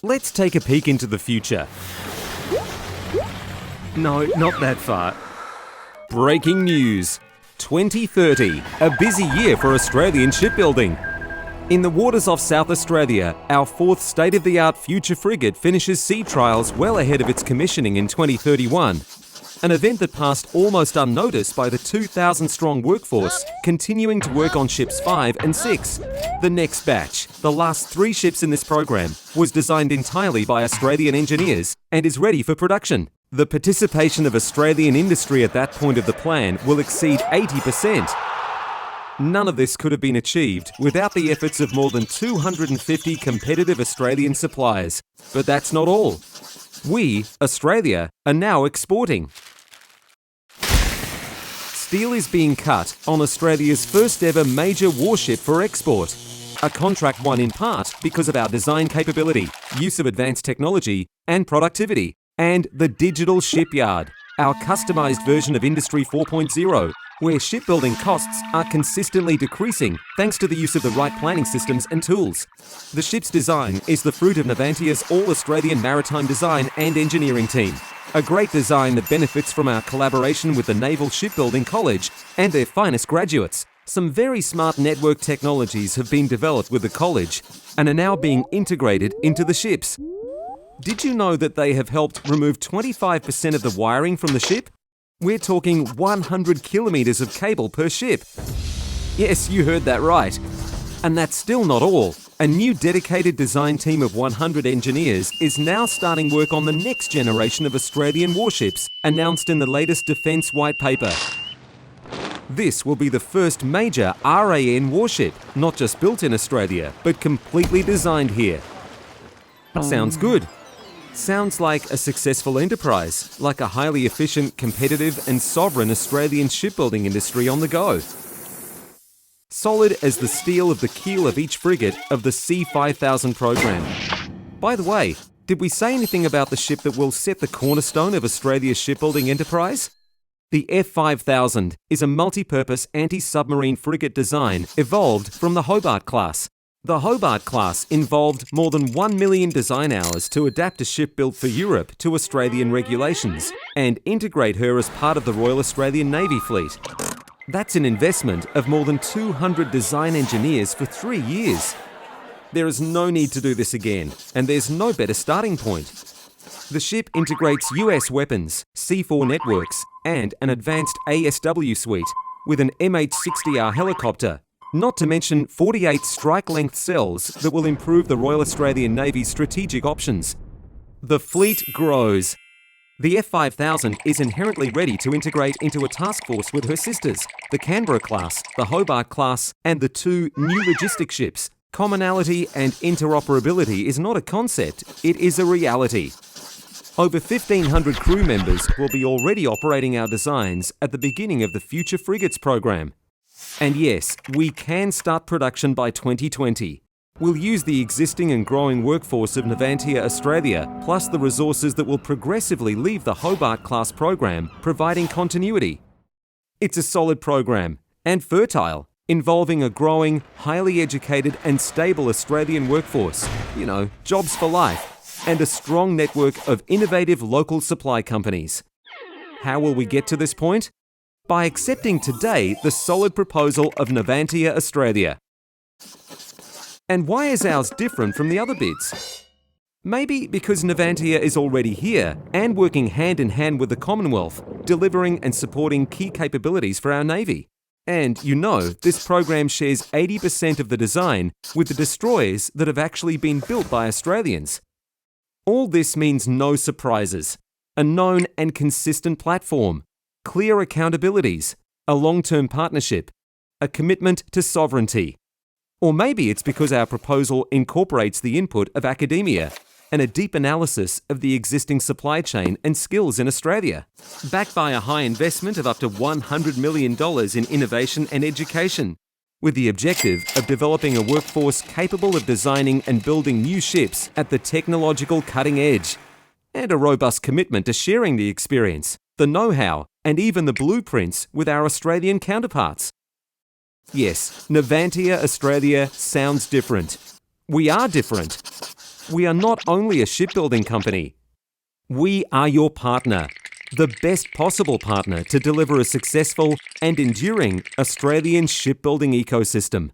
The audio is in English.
Let's take a peek into the future. No, not that far. Breaking news. 2030, a busy year for Australian shipbuilding. In the waters off South Australia, our fourth state-of-the-art future frigate finishes sea trials well ahead of its commissioning in 2031. An event that passed almost unnoticed by the 2,000-strong workforce continuing to work on ships 5 and 6. The next batch, the last 3 ships in this program, was designed entirely by Australian engineers and is ready for production. The participation of Australian industry at that point of the plan will exceed 80%. None of this could have been achieved without the efforts of more than 250 competitive Australian suppliers. But that's not all. We, Australia, are now exporting. Steel is being cut on Australia's first ever major warship for export. A contract won in part because of our design capability, use of advanced technology and productivity, and the digital shipyard, our customised version of Industry 4.0, where shipbuilding costs are consistently decreasing thanks to the use of the right planning systems and tools. The ship's design is the fruit of Navantia's all-Australian maritime design and engineering team. A great design that benefits from our collaboration with the Naval Shipbuilding College and their finest graduates. Some very smart network technologies have been developed with the college and are now being integrated into the ships. Did you know that they have helped remove 25% of the wiring from the ship? We're talking 100 kilometres of cable per ship. Yes, you heard that right. And that's still not all. A new dedicated design team of 100 engineers is now starting work on the next generation of Australian warships, announced in the latest Defence White Paper. This will be the first major RAN warship, not just built in Australia, but completely designed here. Sounds good. Sounds like a successful enterprise, like a highly efficient, competitive and sovereign Australian shipbuilding industry on the go. Solid as the steel of the keel of each frigate of the C5000 program. By the way, did we say anything about the ship that will set the cornerstone of Australia's shipbuilding enterprise? The F5000 is a multi-purpose anti-submarine frigate design evolved from the Hobart class. The Hobart class involved more than 1 million design hours to adapt a ship built for Europe to Australian regulations and integrate her as part of the Royal Australian Navy fleet. That's an investment of more than 200 design engineers for 3 years. There is no need to do this again, and there's no better starting point. The ship integrates US weapons, C4 networks, and an advanced ASW suite with an MH-60R helicopter, not to mention 48 strike-length cells that will improve the Royal Australian Navy's strategic options. The fleet grows. The F5000 is inherently ready to integrate into a task force with her sisters, the Canberra class, the Hobart class, and the 2 new logistic ships. Commonality and interoperability is not a concept, it is a reality. Over 1,500 crew members will be already operating our designs at the beginning of the Future Frigates program. And yes, we can start production by 2020. We'll use the existing and growing workforce of Navantia Australia, plus the resources that will progressively leave the Hobart class program, providing continuity. It's a solid program, and fertile, involving a growing, highly educated and stable Australian workforce, jobs for life, and a strong network of innovative local supply companies. How will we get to this point? By accepting today the solid proposal of Navantia Australia. And why is ours different from the other bids? Maybe because Navantia is already here and working hand in hand with the Commonwealth, delivering and supporting key capabilities for our Navy. And this program shares 80% of the design with the destroyers that have actually been built by Australians. All this means no surprises, a known and consistent platform, clear accountabilities, a long-term partnership, a commitment to sovereignty. Or maybe it's because our proposal incorporates the input of academia and a deep analysis of the existing supply chain and skills in Australia, backed by a high investment of up to $100 million in innovation and education, with the objective of developing a workforce capable of designing and building new ships at the technological cutting edge, and a robust commitment to sharing the experience, the know-how, and even the blueprints with our Australian counterparts. Yes, Navantia Australia sounds different. We are different. We are not only a shipbuilding company. We are your partner, the best possible partner to deliver a successful and enduring Australian shipbuilding ecosystem.